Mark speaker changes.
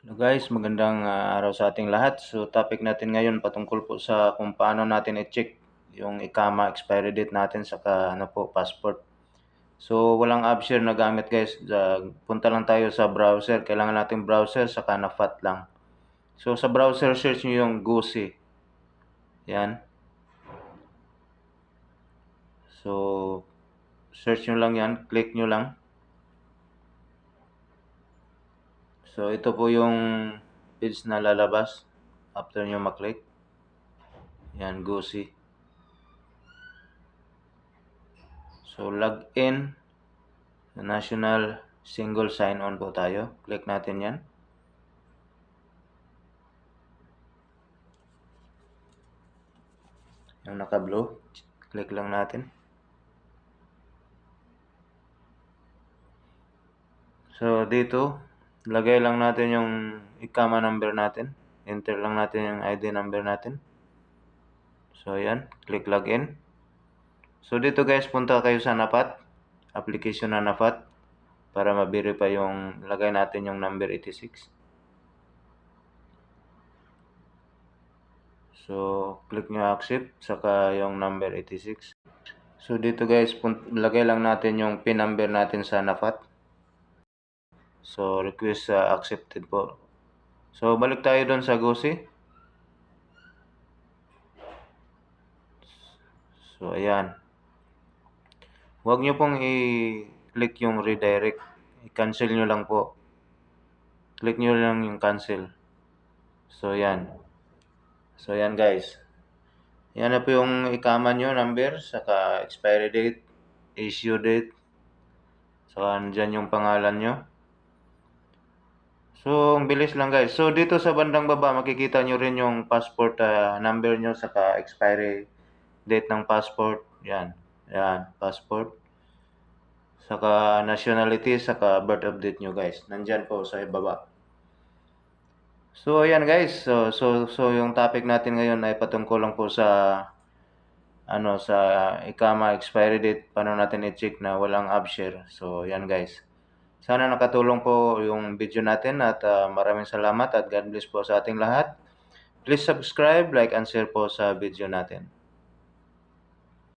Speaker 1: Hello guys, magandang araw sa ating lahat. So topic natin ngayon patungkol po sa kung paano natin i-check yung ICAMA expiry date natin saka passport. So walang app share na gamit guys. Punta lang tayo sa browser. Kailangan nating browser saka NAFAT lang. So sa browser search niyo yung GoSee. Yan. So search nyo lang yan, click nyo lang. So ito po yung page na lalabas after nyo maklik. Yan, GoSee. So log in sa National Single Sign-On po tayo. Click natin yan. Yung naka-blue, click lang natin. So dito, lagay lang natin yung ICAMA number natin. Enter lang natin yung ID number natin. So yan, click login. So dito guys, punta kayo sa NAFAT, application na NAFAT, para ma-verify yung lagay natin yung number 86. So click nyo accept, saka yung number 86. So dito guys, lagay lang natin yung PIN number natin sa NAFAT. So request accepted po. So balik tayo doon sa GoSee. So ayan. Huwag nyo pong i-click yung redirect. I-cancel nyo lang po. Click nyo lang yung cancel. So yan. So yan guys. Yan na po yung ICAMA nyo number, saka expiry date, issue date, saka andyan yung pangalan nyo. So ang bilis lang guys. So dito sa bandang baba makikita nyo rin yung passport number nyo, saka expiry date ng passport. Yan. Yan, passport. Saka nationality, saka birth of date nyo guys. Nandyan po sa ibaba. So ayan guys. So yung topic natin ngayon ay patungkol lang po sa sa ICAMA expiry date, paano natin i-check na walang app share. So yan guys. Sana nakatulong po yung video natin at maraming salamat at God bless po sa ating lahat. Please subscribe, like, and share po sa video natin.